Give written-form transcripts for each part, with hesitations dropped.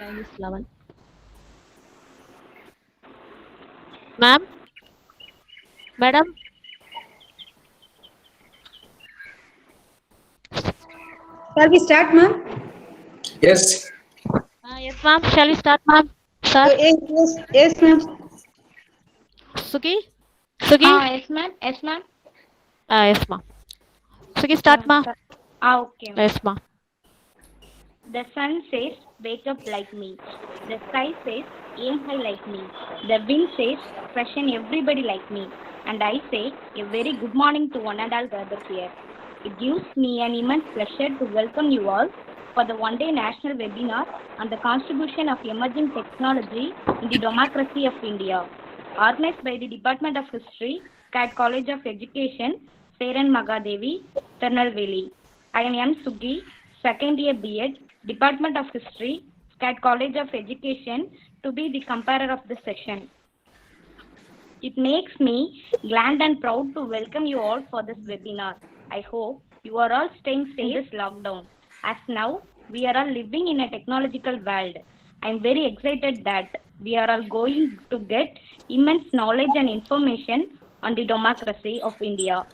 Time is 11. Ma'am, madam, Shall we start, ma'am? Yes. yes, ma'am. Shall we start, ma'am? Sir, Yes, ma'am. Suki, Suki. Yes, ma'am. Yes, ma'am. Yes, ma'am. Suki, start, ma'am. Okay. Yes, ma'am. The sun says, wake up like me. The sky says, aim high like me. The wind says, freshen everybody like me. And I say, a very good morning to one and all gathered here. It gives me an immense pleasure to welcome you all for the one-day national webinar on the contribution of emerging technology in the democracy of India, organized by the Department of History, CAT College of Education, Seran Magadevi, Tirunelveli. I am M. Sugi, second year B.Ed, Department of History, CAT College of Education, to be the comparer of the session. It makes me glad and proud to welcome you all for this webinar. I hope you are all staying safe in this lockdown, as now we are all living in a technological world. I am very excited that we are all going to get immense knowledge and information on the democracy of India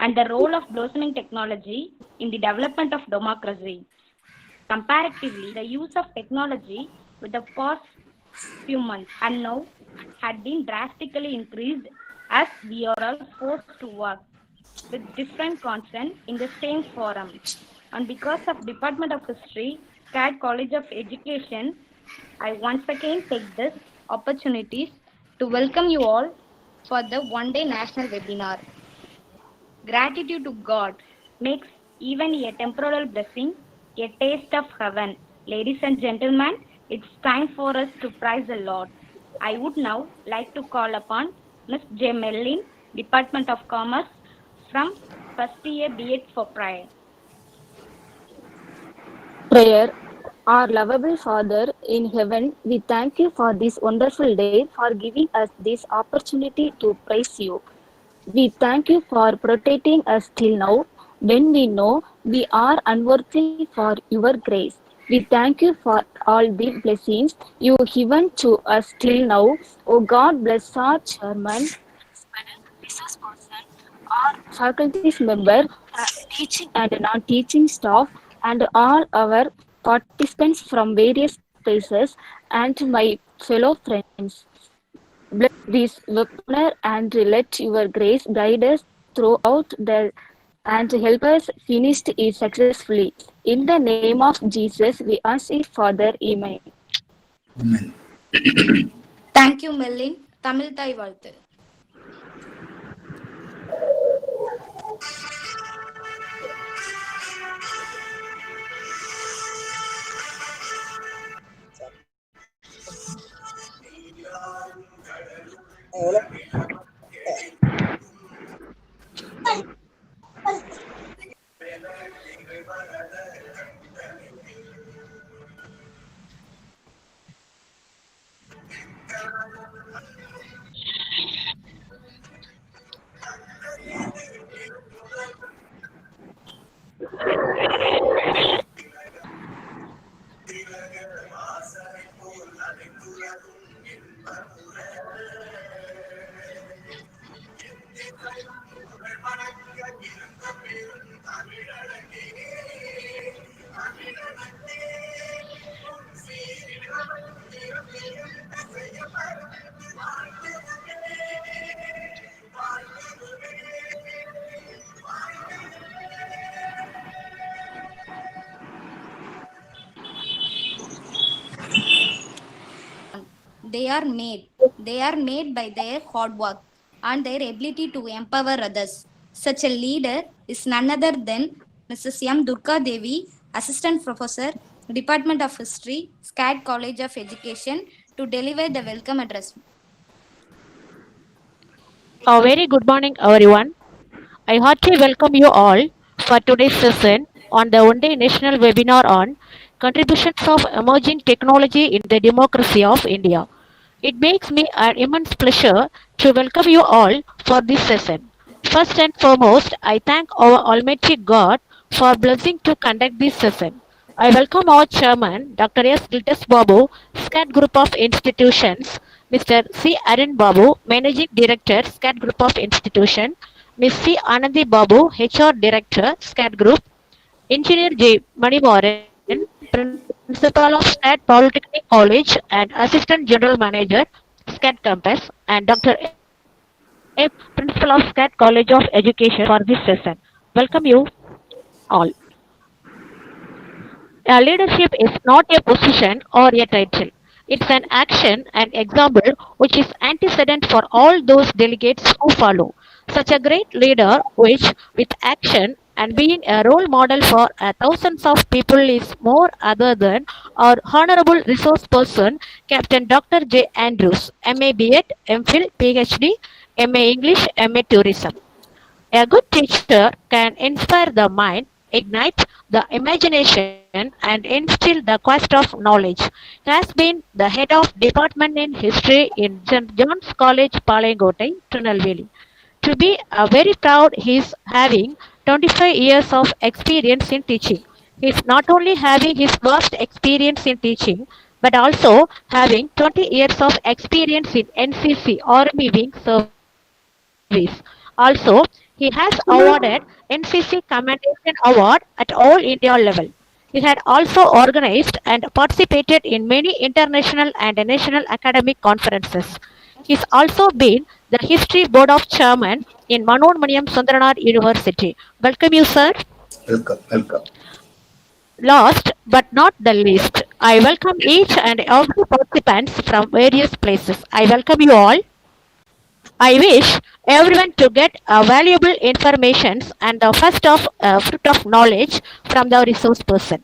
and the role of blossoming technology in the development of democracy. Comparatively, the use of technology with the past few months and now had been drastically increased as we are all forced to work with different content in the same forum. And because of Department of History, CAD College of Education, I once again take this opportunities to welcome you all for the one-day national webinar. Gratitude to God makes even a temporal blessing a taste of heaven. Ladies and gentlemen, it's time for us to praise the Lord. I would now like to call upon Ms. J. Mellin, Department of Commerce, from first year B.Ed for prayer. Prayer. Our lovable Father in heaven, we thank you for this wonderful day, for giving us this opportunity to praise you. We thank you for protecting us till now, when we know we are unworthy for your grace. We thank you for all the blessings you given to us till now. O God, bless our chairman, resource person, our faculty member, teaching and non-teaching staff, and all our participants from various places, and my fellow friends. Bless this webinar and let your grace guide us throughout the and help us finish it successfully. In the name of Jesus, we ask it, Father. Amen. Amen. Thank you, Mellin. Tamil தாய் வாழ்த்து. They are made. They are made by their hard work and their ability to empower others. Such a leader is none other than Mrs. M. Durga Devi, Assistant Professor, Department of History, SCAD College of Education, to deliver the welcome address. A very good morning, everyone. I heartily welcome you all for today's session on the one day national webinar on contributions of emerging technology in the democracy of India. It makes me an immense pleasure to welcome you all for this session. First and foremost, I thank our Almighty God for blessing to conduct this session. I welcome our chairman, Dr. S. Gildas Babu, SCAT Group of Institutions, Mr. C. Arun Babu, Managing Director, SCAT Group of Institution, Ms. C. Anandi Babu, HR Director, SCAT Group, Engineer J. Manivaran, Principal of SCAT Polytechnic College and Assistant General Manager, SCAT Campus, and Dr. A. Principal of SCAT College of Education for this session. Welcome you all. A leadership is not a position or a title. It's an action and example which is antecedent for all those delegates who follow. Such a great leader which with action and being a role model for thousands of people is more other than our honorable resource person Captain Dr. J. Andrews, MA B.Ed, MPhil, PhD, MA English, MA Tourism. A good teacher can inspire the mind, ignite the imagination, and instill the quest of knowledge. He has been the head of department in history in St. John's College, Palangotai, Tirunelveli. To be very proud, he is having 25 years of experience in teaching. He is not only having his vast experience in teaching, but also having 20 years of experience in NCC Army Wing Service. Also, he has awarded NCC Commendation Award at all India level. He had also organized and participated in many international and national academic conferences. He's also been the History Board of Chairman in Manonmaniam Sundaranath University. Welcome you, sir. Welcome, welcome. Last but not the least, I welcome each and every participants from various places. I welcome you all. I wish everyone to get valuable information and the first of fruit of knowledge from the resource person.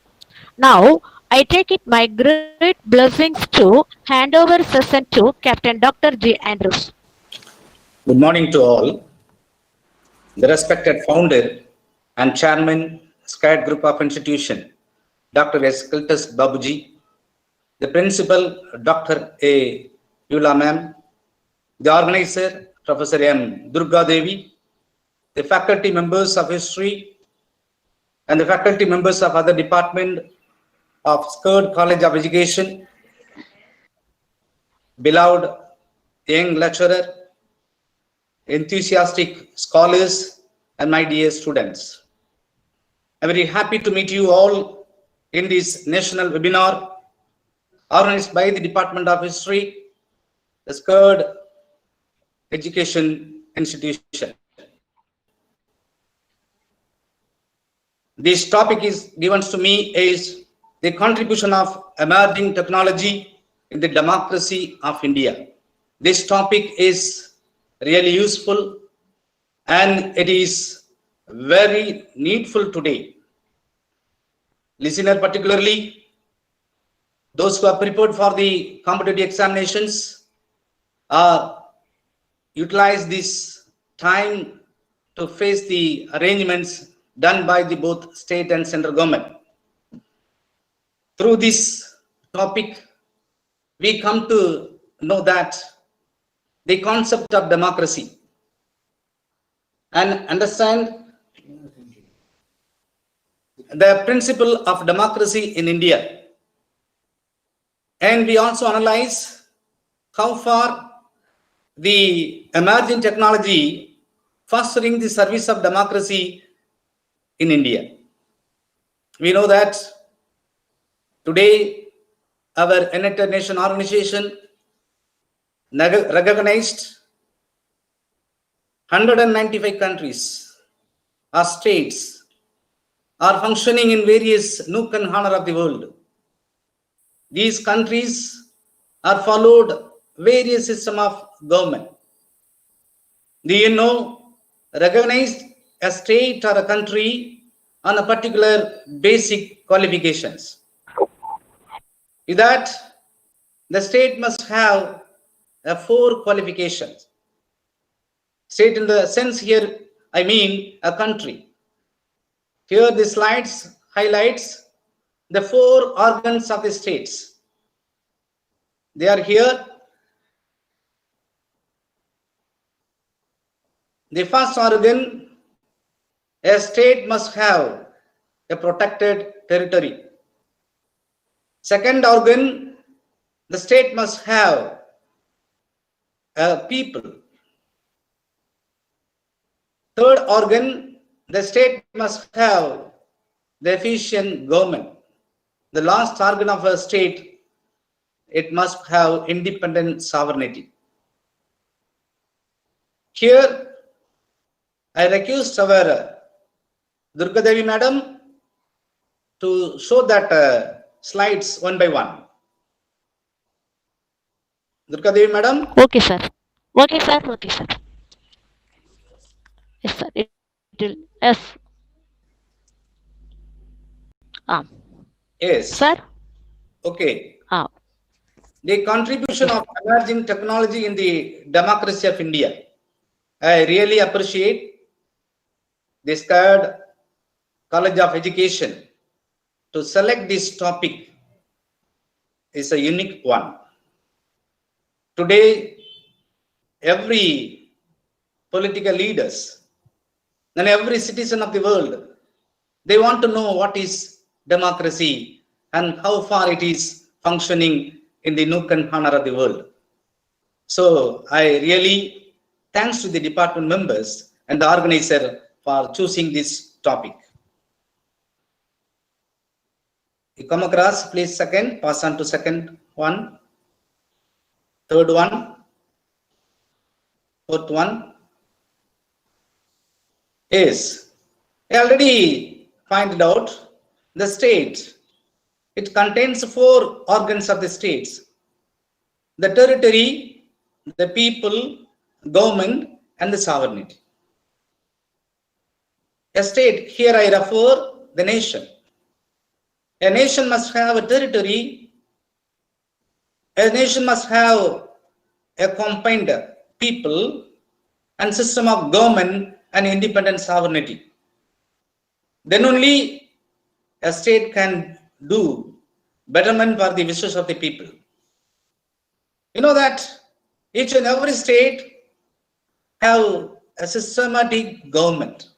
Now, I take it my great blessings to hand over session to Captain Dr. J. Andrews. Good morning to all. The respected founder and chairman, SCAD Group of Institution, Dr. S. Gildas Babuji, the principal, Dr. A. Yula Ma'am, the organizer, Professor M. Durga Devi, the faculty members of history, and the faculty members of other department of SCAD College of Education, beloved young lecturer, enthusiastic scholars, and my dear students. I'm very happy to meet you all in this national webinar organized by the Department of History, the SCAD Education Institution. This topic is given to me is the contribution of emerging technology in the democracy of India. This topic is really useful and it is very needful today. Listener, particularly those who are prepared for the competitive examinations, utilize this time to face the arrangements done by the both state and central government. Through this topic, we come to know that the concept of democracy and understand the principle of democracy in India. And we also analyze how far the emerging technology fostering the service of democracy in India. We know that today our United Nations organization recognized 195 countries or states are functioning in various nook and corner of the world. These countries are followed various system of government. Do you know, recognized a state or a country on a particular basic qualifications. With that, the state must have four qualifications. State in the sense here, I mean a country. Here the slides highlights the four organs of the states. They are here. The first organ, a state must have a protected territory. Second organ, the state must have a people. Third organ, the state must have the efficient government. The last organ of a state, it must have independent sovereignty. Here, I request our Durga Devi madam to show that slides one by one. Durga Devi madam. Okay, sir. Okay, sir. Okay, sir. Yes, sir. It will. Yes. Yes. Sir. Okay. Ah. The contribution of emerging technology in the democracy of India. I really appreciate the SCAD College of Education to select this topic is a unique one. Today, every political leaders and every citizen of the world, they want to know what is democracy and how far it is functioning in the nook and corner of the world. So I really thanks to the department members and the organizer for choosing this topic. You come across, please second, pass on to second one, third one, fourth one. Yes, I already pointed out the state. It contains four organs of the states: the territory, the people, government, and the sovereignty. A state, here I refer the nation. A nation must have a territory. A nation must have a combined people and system of government and independent sovereignty. Then only a state can do betterment for the wishes of the people. You know that each and every state have a systematic government.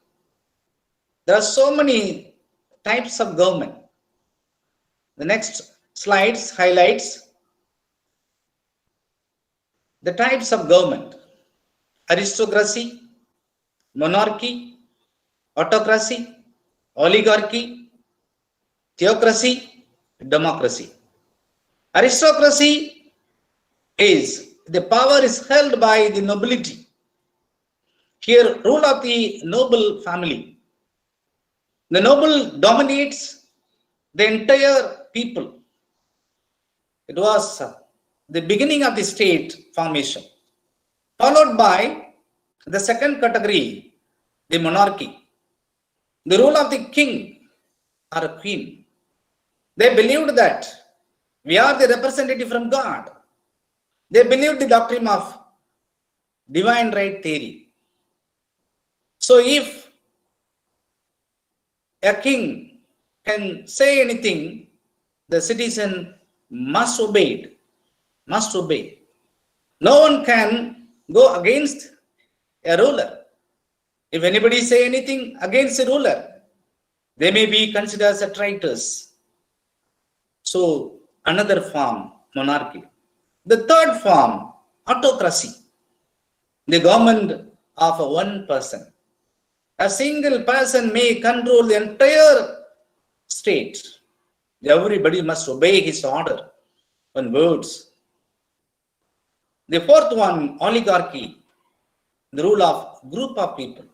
There are so many types of government. The next slides highlights the types of government: aristocracy, monarchy, autocracy, oligarchy, theocracy, democracy. Aristocracy is the power is held by the nobility. Here, rule of the noble family. The noble dominates the entire people. It was the beginning of the state formation, followed by the second category, the monarchy. The rule of the king or a queen. They believed that we are the representative from God. They believed the doctrine of divine right theory. So if a king can say anything, the citizen must obey it, must obey. No one can go against a ruler. If anybody say anything against a ruler, they may be considered as traitors. So another form, monarchy. The third form, autocracy. The government of one person. A single person may control the entire state. Everybody must obey his order and words. The fourth one, oligarchy. The rule of group of people.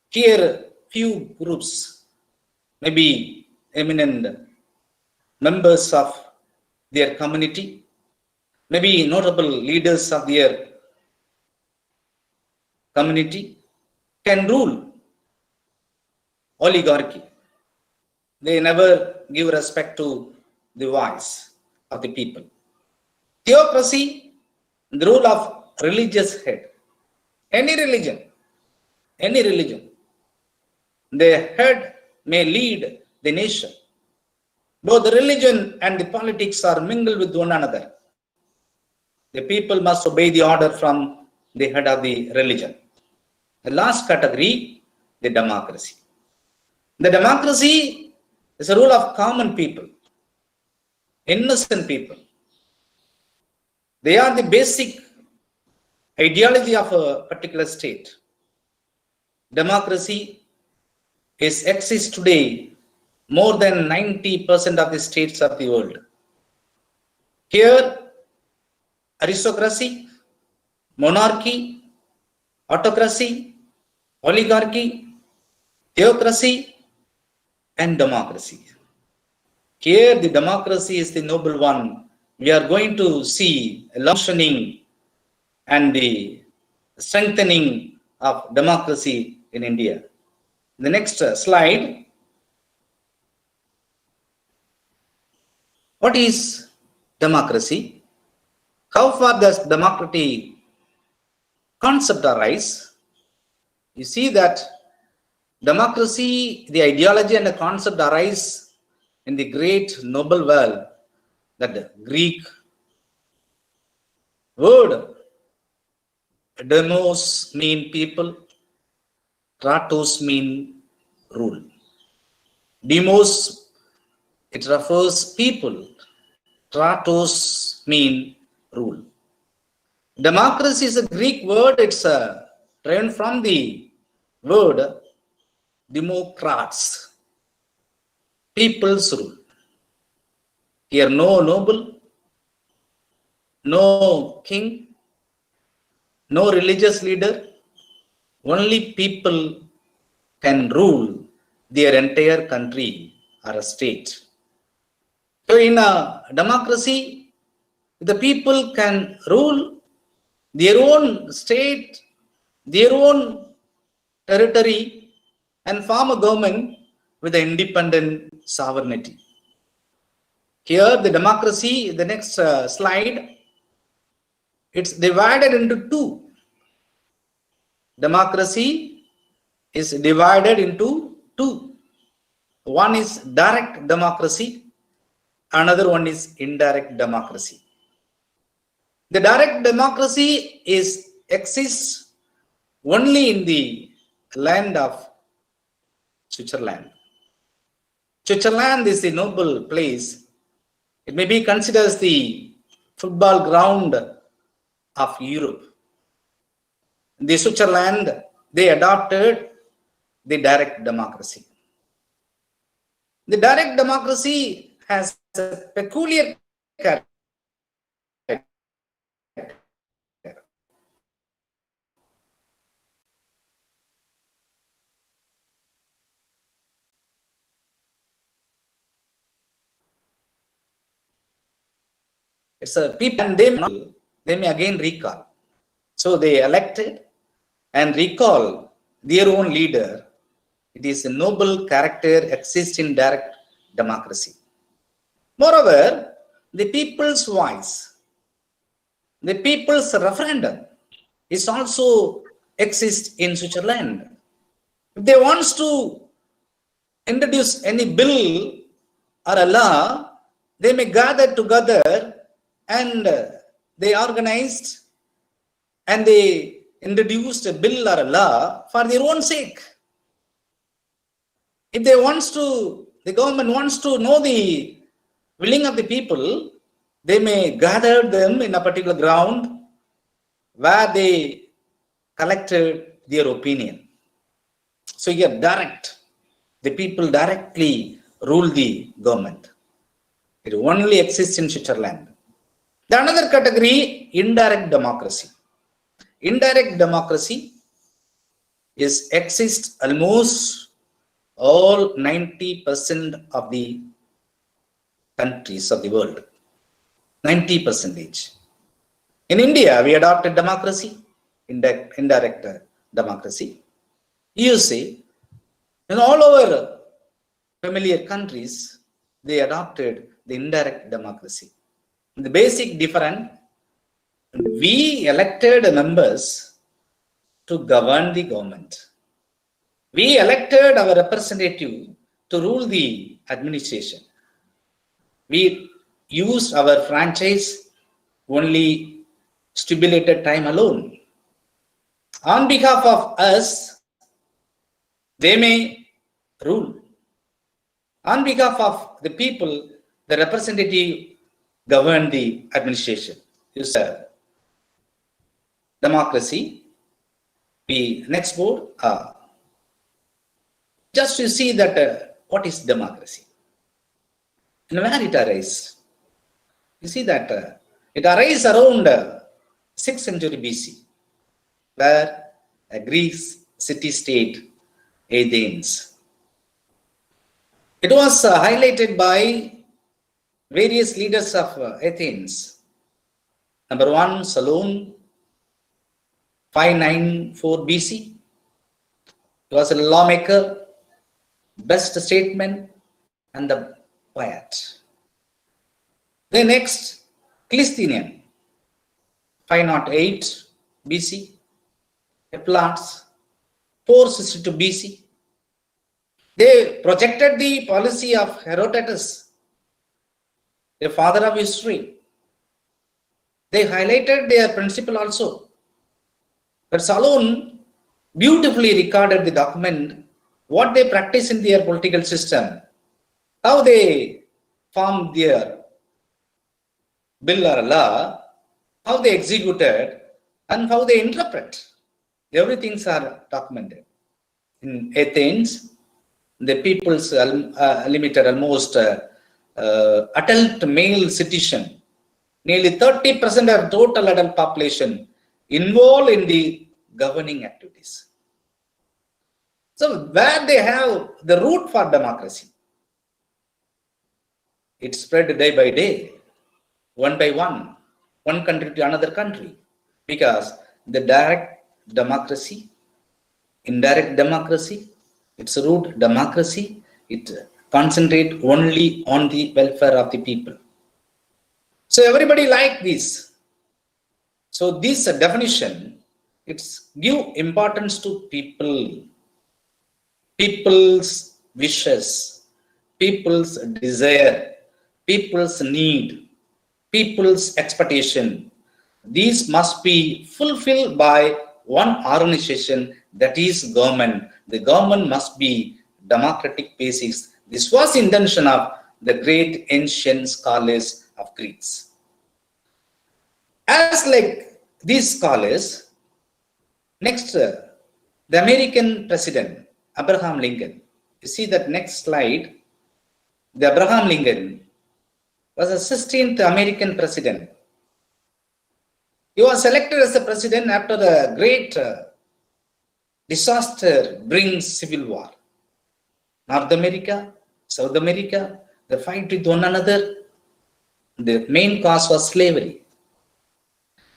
Here, few groups, maybe eminent members of their community, maybe notable leaders of their community can rule oligarchy. They never give respect to the voice of the people. Theocracy, the rule of religious head. Any religion, the head may lead the nation. Both the religion and the politics are mingled with one another. The people must obey the order from the head of the religion. The last category, the democracy. The democracy is a rule of common people, innocent people. They are the basic ideology of a particular state. Democracy exists today more than 90% of the states of the world. Here, aristocracy, monarchy, autocracy, oligarchy, theocracy, and democracy. Here, the democracy is the noble one. We are going to see a functioning and the strengthening of democracy in India. The next slide. What is democracy? How far does democratic concept arise? You see that democracy, the ideology and the concept arise in the great noble world, that the Greek word demos mean people, kratos mean rule. Demos, it refers people, kratos mean rule. Democracy is a Greek word, it's derived from the word democrats, people's rule. Here no noble, no king, no religious leader, only people can rule their entire country or a state. So in a democracy, the people can rule their own state, their own territory, and form a government with an independent sovereignty. Here, the democracy, the next slide, it's divided into two. Democracy is divided into two. One is direct democracy, another one is indirect democracy. The direct democracy exists only in the land of Switzerland. Switzerland is a noble place. It may be considered as the football ground of Europe. The Switzerland, they adopted the direct democracy. The direct democracy has a peculiar character. It's a people and they may again recall. So they elected and recall their own leader. It is a noble character exists in direct democracy. Moreover, the people's voice, the people's referendum is also exists in Switzerland. If they want to introduce any bill or a law, they may gather together and they organized and they introduced a bill or a law for their own sake. If they wants to, the government wants to know the willing of the people, they may gather them in a particular ground where they collected their opinion. So here direct, the people directly rule the government. It only exists in Switzerland. The another category, indirect democracy. Indirect democracy exists almost all 90% of the countries of the world. 90%. In India, we adopted democracy, indirect democracy. USA, and all over familiar countries, they adopted the indirect democracy. The basic difference, we elected members to govern the government. We elected our representative to rule the administration. We used our franchise only stipulated time alone. On behalf of us, they may rule. On behalf of the people, the representative govern the administration. It's a democracy. The next board, just to see that what is democracy and where it arises. You see that it arises around 6th century BC, where a Greek city-state, Athens. It was highlighted by various leaders of Athens. Number 1, Solon, 594 BC. He was a lawmaker, best statesman, and the poet. Then next, Cleisthenes, 508 BC. Eplots, 462 BC. They projected the policy of Herodotus, the father of history. They highlighted their principle also. But Solon beautifully recorded the document, what they practice in their political system, how they form their bill or law, how they executed, and how they interpret. Everything are documented. In Athens, the people's limited almost adult male citizen, nearly 30% of total adult population involved in the governing activities. So where they have the root for democracy, it spread day by day, one by one country to another country, because the direct democracy, indirect democracy, its root democracy, it concentrate only on the welfare of the people. So everybody like this. So this definition, it's give importance to people, people's wishes, people's desire, people's need, people's expectation. These must be fulfilled by one organization, that is government. The government must be democratic basis. This was the intention of the great ancient scholars of Greeks. As like these scholars, next, the American president, Abraham Lincoln. You see that next slide. The Abraham Lincoln was the 16th American president. He was elected as the president after a great disaster brings civil war. North America, South America, they fight with one another. The main cause was slavery.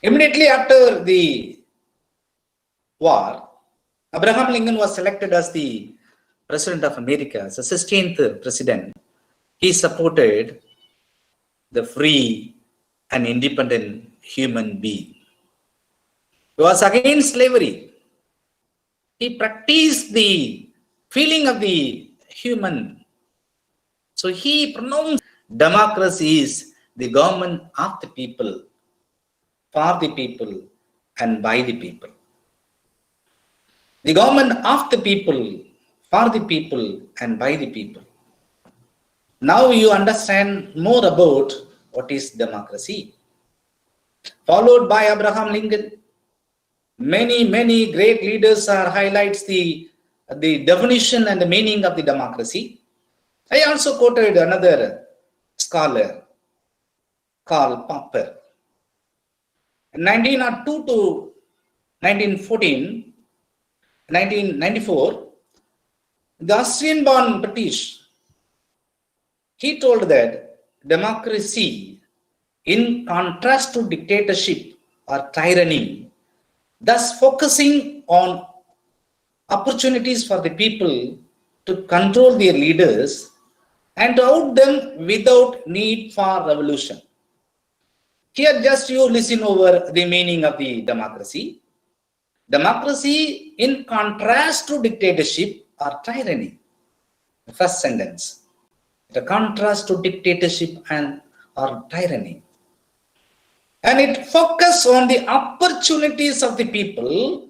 Immediately after the war, Abraham Lincoln was selected as the President of America, as the 16th president. He supported the free and independent human being. He was against slavery. He practiced the feeling of the human. So he pronounced democracy is the government of the people, for the people, and by the people. The government of the people, for the people, and by the people. Now you understand more about what is democracy. Followed by Abraham Lincoln, many great leaders are highlights the definition and the meaning of the democracy. I also quoted another scholar, Karl Popper. In 1902 to 1914, 1994, the Austrian-born British, he told that democracy, in contrast to dictatorship, or tyranny, thus focusing on opportunities for the people to control their leaders and to out them without need for revolution. Here just you listen over the meaning of the democracy. Democracy in contrast to dictatorship or tyranny. The first sentence. The contrast to dictatorship and or tyranny. And it focuses on the opportunities of the people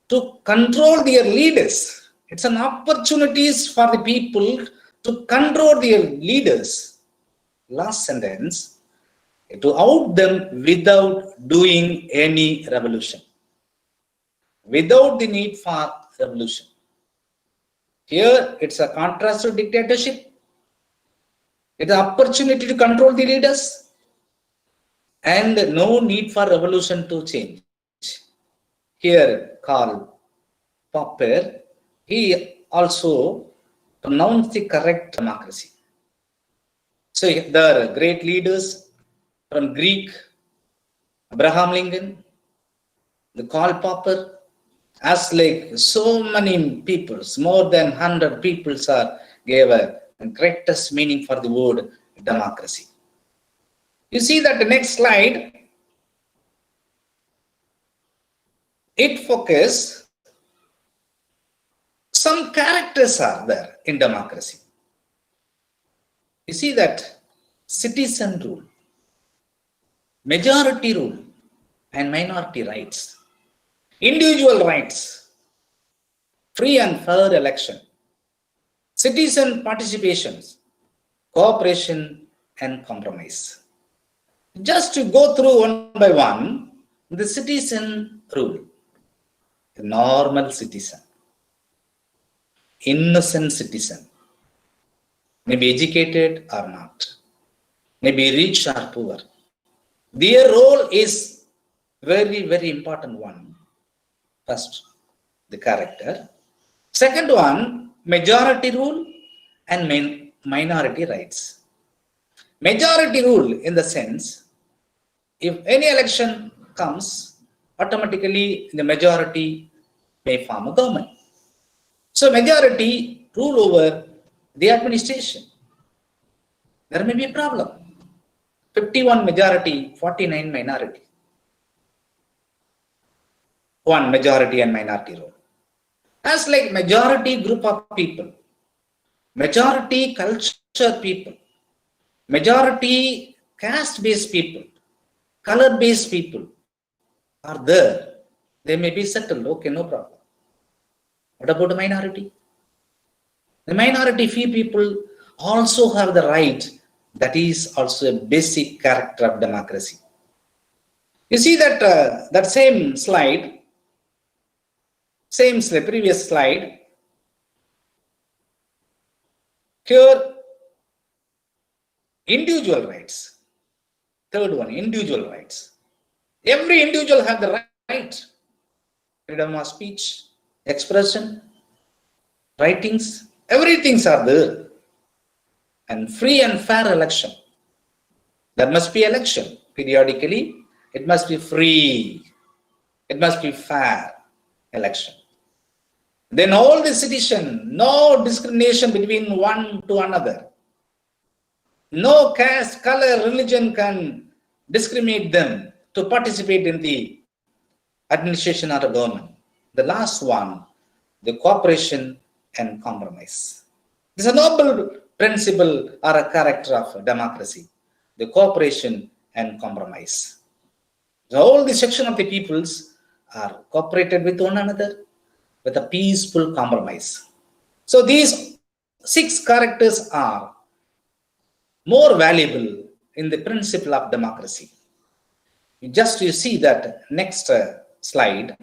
to control their leaders. It's an opportunities for the people to control their leaders. Last sentence. To out them without doing any revolution. Without the need for revolution. Here, it's a contrast to dictatorship. It's an opportunity to control the leaders and no need for revolution to change. Here, Karl Popper, he also pronounced the correct democracy. So, there are great leaders from Greek, Abraham Lincoln, the Karl Popper, as like so many peoples, more than 100 peoples gave a greatest meaning for the word democracy. You see that the next slide, it focuses, some characters are there in democracy. You see that citizen rule, majority rule, and minority rights. Individual rights, free and fair election, citizen participations, cooperation and compromise. Just to go through one by one, the citizen rule, the normal citizen, innocent citizen, may be educated or not, may be rich or poor. Their role is very, very important one. First, the character. Second one, majority rule and minority rights. Majority rule in the sense, if any election comes, automatically the majority may form a government. So majority rule over the administration. There may be a problem. 51 majority, 49 minority. One majority and minority rule. As like majority group of people, majority culture people, majority caste-based people, color-based people are there. They may be settled. Okay, no problem. What about the minority? The minority few people also have the right. That is also a basic character of democracy. You see that that same slide, previous slide. Here, individual rights. Third one, individual rights. Every individual has the right. Freedom of speech, expression, writings, everything are there. And free and fair election. There must be election periodically. It must be free. It must be fair election. Then all the citizens, no discrimination between one to another. No caste, color, religion can discriminate them to participate in the administration or the government. The last one, the cooperation and compromise. This is a noble principle or a character of democracy, the cooperation and compromise. So all the section of the peoples are cooperated with one another with a peaceful compromise. So these 6 characters are more valuable in the principle of democracy. You see that next slide.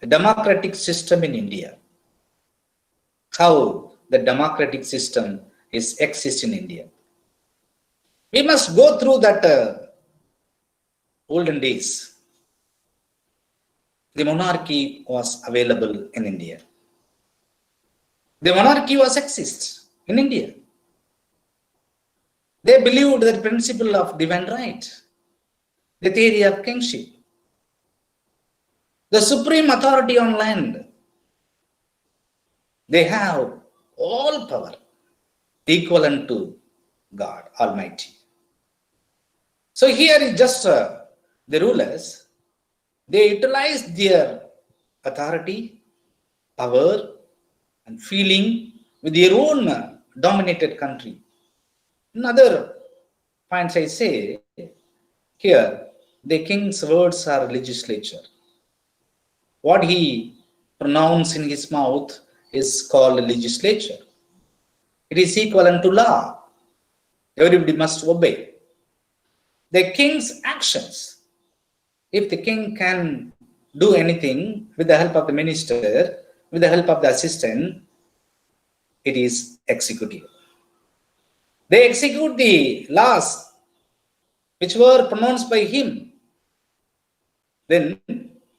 A democratic system in India. How the democratic system exists in India. We must go through that olden days. The monarchy was available in India. The monarchy was exist in India. They believed the principle of divine right, the theory of kingship, the supreme authority on land. They have all power equivalent to God Almighty. So here is just the rulers. They utilize their authority, power, and feeling with their own dominated country. Another points I say here, the king's words are legislature. What he pronounces in his mouth is called legislature. It is equivalent to law. Everybody must obey. The king's actions, if the king can do anything with the help of the minister, with the help of the assistant, it is executive. They execute the laws which were pronounced by him. Then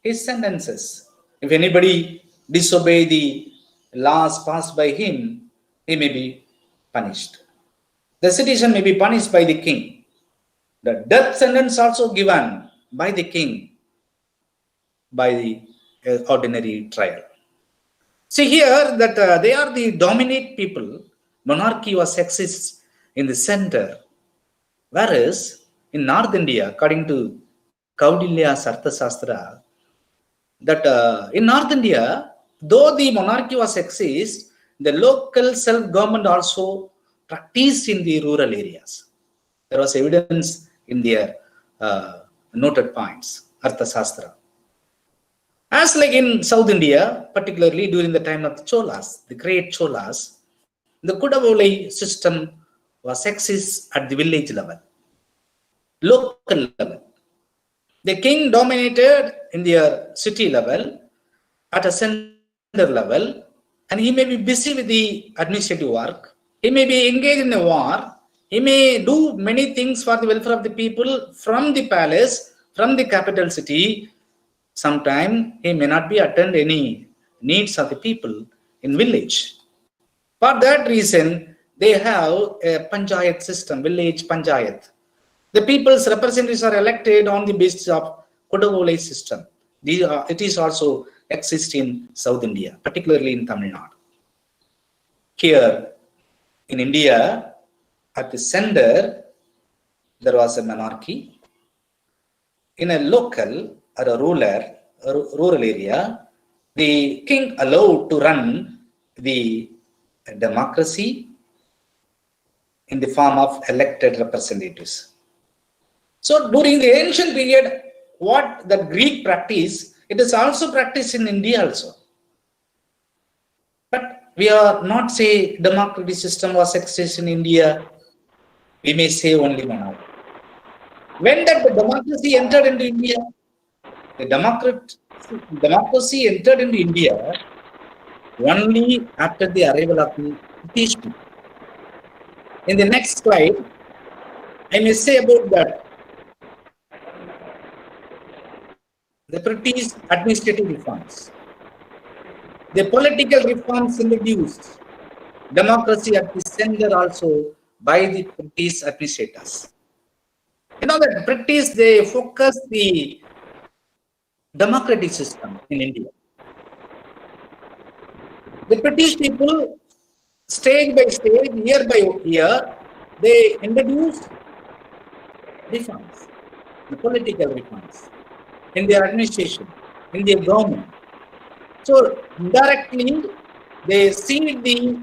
his sentences. If anybody disobey the laws passed by him, he may be punished. The citizen may be punished by the king. The death sentence also given by the king by the ordinary trial. See here that they are the dominant people. Monarchy was exists in the center, whereas in North India, according to Kaudilya's Arthashastra, that in North India, though the monarchy was exist, the local self-government also practiced in the rural areas. There was evidence in their noted points, Arthashastra. As like in South India, particularly during the time of the Cholas, the great Cholas, the Kudavole system was exist at the village level, local level. The king dominated in their city level, at a center level, and he may be busy with the administrative work. He may be engaged in a war. He may do many things for the welfare of the people from the palace, from the capital city. Sometimes he may not be attend any needs of the people in village. For that reason, they have a panchayat system, village panchayat. The people's representatives are elected on the basis of Kodavole system. It is also exist in South India, particularly in Tamil Nadu. Here in India, at the center, there was a monarchy. In a local or a rural area, the king allowed to run the democracy in the form of elected representatives. So during the ancient period, what the Greek practice, it is also practiced in India also. But we are not say democratic system was exist in India. We may say only monarchy. When that the democracy entered into India, the democracy entered into India only after the arrival of the British people. In the next slide, I may say about that. The British administrative reforms, the political reforms introduced, democracy at the center also by the British administrators. You know that British, they focus the democratic system in India. The British people, stage by stage, year by year, they introduced reforms, the political reforms in their administration, in their government. So indirectly, they see the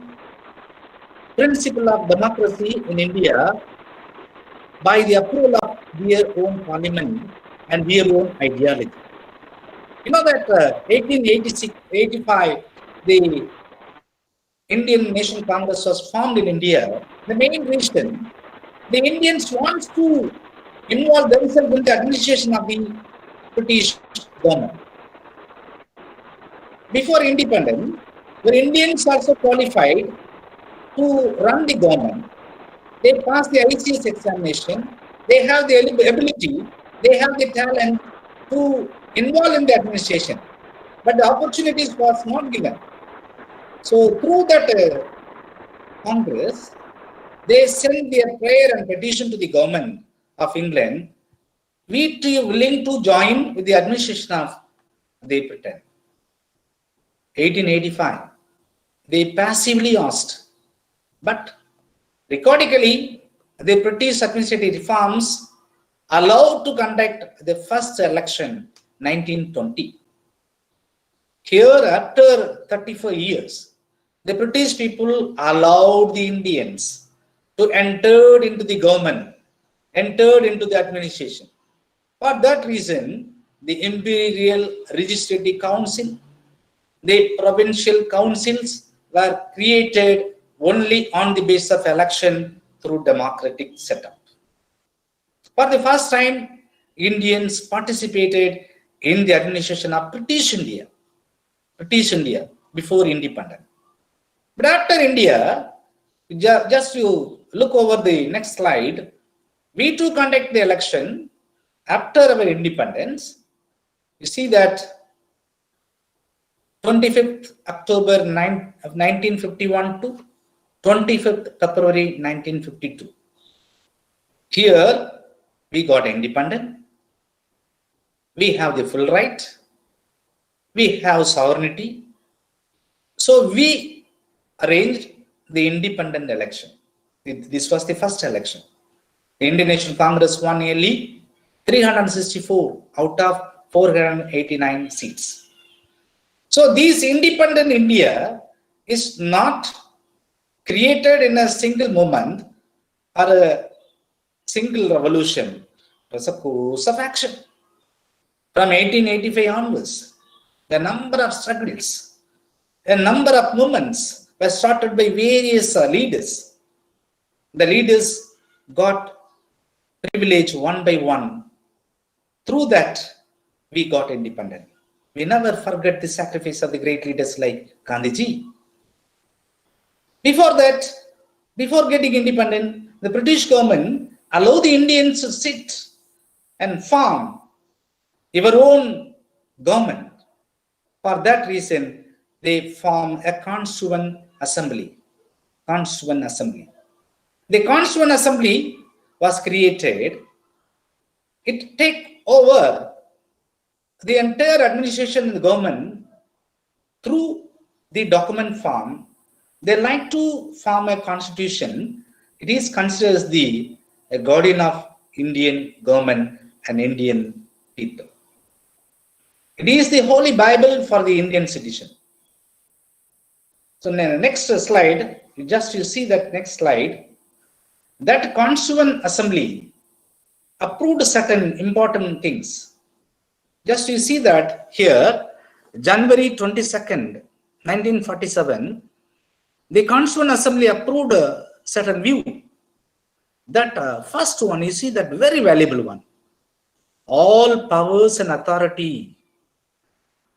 principle of democracy in India by the approval of their own parliament and their own ideology. You know that 1886-85, the Indian Nation Congress was formed in India. The main reason, the Indians want to involve themselves in the administration of the British government. Before independence, the Indians also qualified to run the government. They pass the ICS examination. They have the ability, they have the talent to involve in the administration. But the opportunities was not given. So through that Congress, They sent their prayer and petition to the government of England. We too willing to join with the administration of Great Britain. 1885. They passively asked, but recordically, the British administrative reforms allowed to conduct the first election 1920. Here, after 34 years, the British people allowed the Indians to enter into the government, entered into the administration. For that reason, the Imperial Legislative Council, the provincial councils were created only on the basis of election through democratic setup. For the first time, Indians participated in the administration of British India before independence. But after India, just you look over the next slide, we too conduct the election after our independence. You see that 25th October 1951 to 25th February 1952. Here we got independent. We have the full right. We have sovereignty. So we arranged the independent election. This was the first election. The Indian National Congress won nearly 364 out of 489 seats. So this independent India is not created in a single moment or a single revolution. It was a course of action. From 1885 onwards, the number of struggles, a number of movements were started by various leaders. The leaders got privilege one by one. Through that, we got independent. We never forget the sacrifice of the great leaders like Gandhiji. Before that, before getting independent, the British government allowed the Indians to sit and form your own government. For that reason, they form a constituent assembly. The constituent assembly was created. It take over the entire administration in the government through the document form. They like to form a constitution. It is considered as the guardian of Indian government and Indian people. It is the Holy Bible for the Indian citizen. So in the next slide, you see that next slide. That Constituent Assembly approved certain important things. Just you see that here, January 22nd, 1947, the Constituent Assembly approved a certain view. That first one, you see that very valuable one. All powers and authority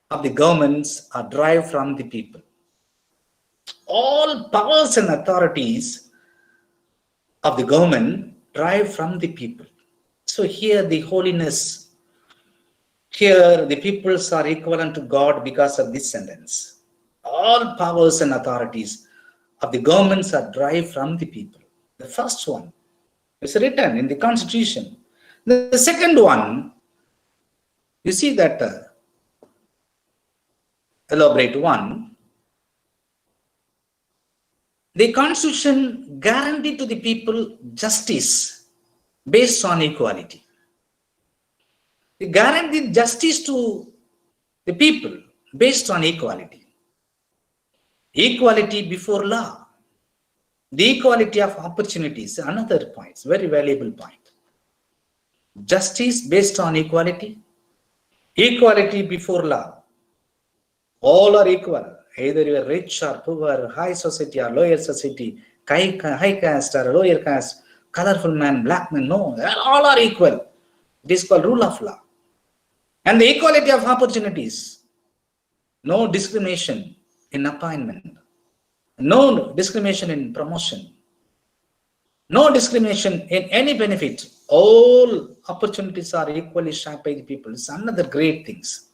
of the governments are derived from the people. All powers and authorities of the government derive from the people. So here the holiness, here the peoples are equivalent to God because of this sentence. All powers and authorities of the governments are derived from the people. The first one is written in the Constitution. The second one, you see that elaborate one. The Constitution guaranteed to the people justice based on equality. It guaranteed justice to the people based on equality. Equality before law. The equality of opportunities, another point, very valuable point. Justice based on equality. Equality before law. All are equal. Either you are rich or poor, high society or lower society, high caste or lower caste, colorful man, black man, no, all are equal. It is called rule of law. And the equality of opportunities. No discrimination in appointment. No discrimination in promotion. No discrimination in any benefit. All opportunities are equally shared by the people. It's another great things.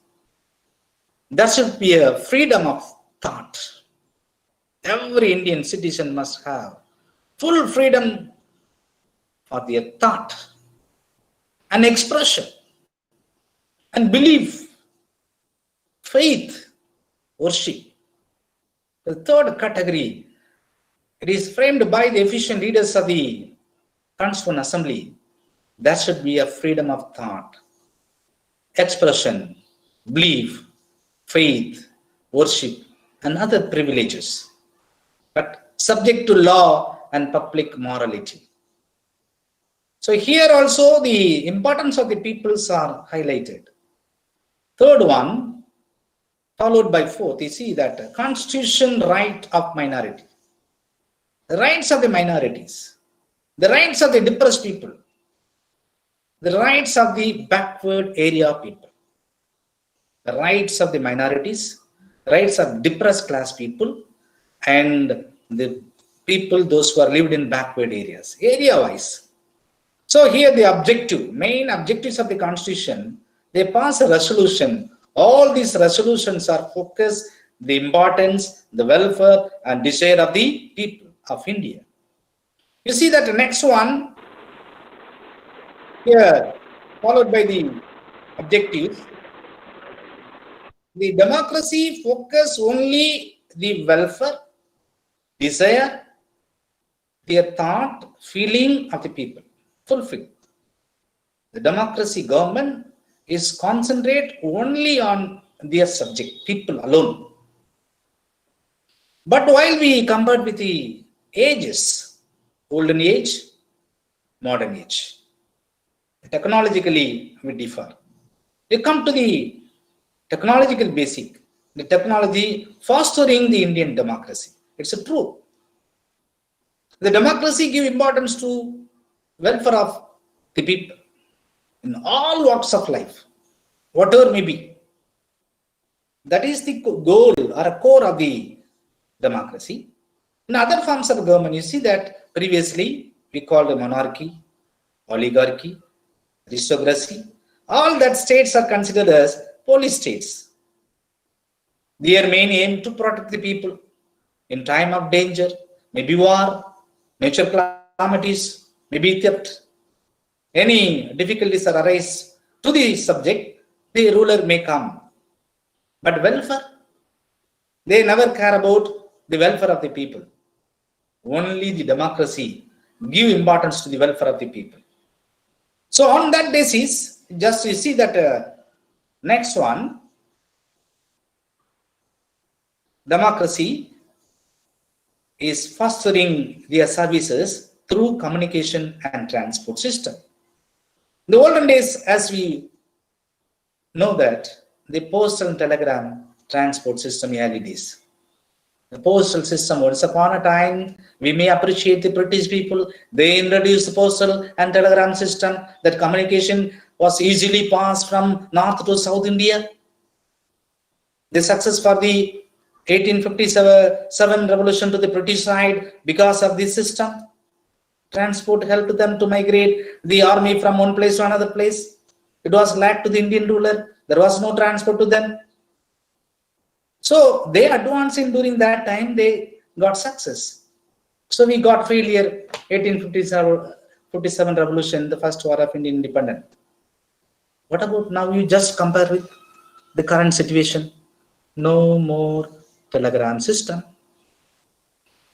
There should be a freedom of thought. Every Indian citizen must have full freedom for their thought and expression and belief, faith, worship. The third category, it is framed by the efficient leaders of the Constituent Assembly. There should be a freedom of thought, expression, belief, faith, worship, and other privileges, but subject to law and public morality. So here also the importance of the peoples are highlighted. Third one, followed by fourth, you see that constitution right of minority. The rights of the minorities, the rights of the depressed people, the rights of the backward area people, the rights of the minorities, rights of depressed class people, and the people, those who are lived in backward areas, area-wise. So here the main objectives of the Constitution, they pass a resolution. All these resolutions are focused the importance, the welfare, and desire of the people of India. You see that the next one here, followed by the objectives. The democracy focus only the welfare, desire, their thought, feeling of the people. Fulfill. The democracy government is concentrate only on their subject, people alone. But while we compare with the ages, olden age, modern age, technologically we differ. We come to the technological basic, the technology fostering the Indian democracy. It's a true. The democracy give importance to welfare of the people in all walks of life, whatever may be. That is the goal or a core of the democracy. In other forms of government, you see that previously we called a monarchy, oligarchy, aristocracy. All that states are considered as police states. Their main aim to protect the people in time of danger, maybe war, natural calamities, maybe theft. Any difficulties that arise to the subject, the ruler may come. But welfare, they never care about the welfare of the people. Only the democracy give importance to the welfare of the people. So on that basis, just you see that next one, democracy is fostering their services through communication and transport system. In the olden days, as we know that the postal and telegram transport system early days. The postal system, once upon a time, we may appreciate the British people. They introduced the postal and telegram system, that communication was easily passed from north to south India. The success for the 1857 revolution to the British side because of this system. Transport helped them to migrate the army from one place to another place. It was lacked to the Indian ruler. There was no transport to them. So they advanced in during that time, they got success. So we got failure, 1857 revolution, the first war of Indian independence. What about now? You just compare with the current situation. No more telegram system.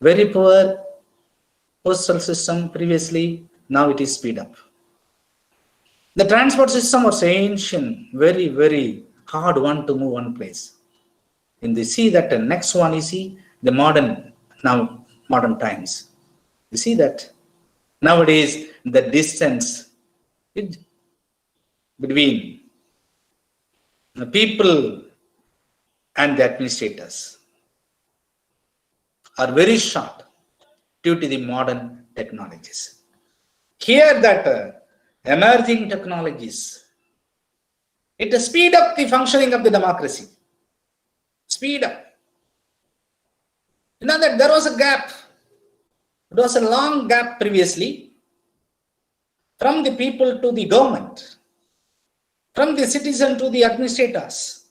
Very poor postal system previously, now it is speed up. The transport system was ancient, very, very hard one to move one place. And they see that the next one, you see the modern times. You see that nowadays the distance between the people and the administrators are very short due to the modern technologies. Here that emerging technologies, it speed up the functioning of the democracy. Speed up. You know that there was a gap. It was a long gap previously from the people to the government, from the citizen to the administrators.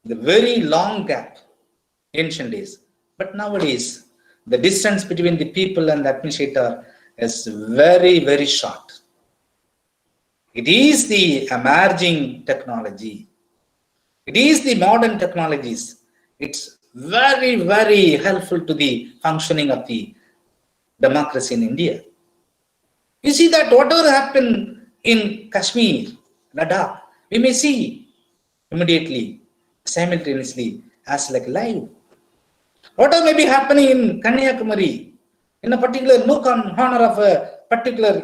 The very long gap, ancient days. But nowadays, The distance between the people and the administrator is very, very short. It is the emerging technology. It is the modern technologies. It's very, very helpful to the functioning of the democracy in India. You see that whatever happened in Kashmir, Ladakh, we may see immediately, simultaneously, as like live. Whatever may be happening in Kanyakumari, in a particular nook on honor of a particular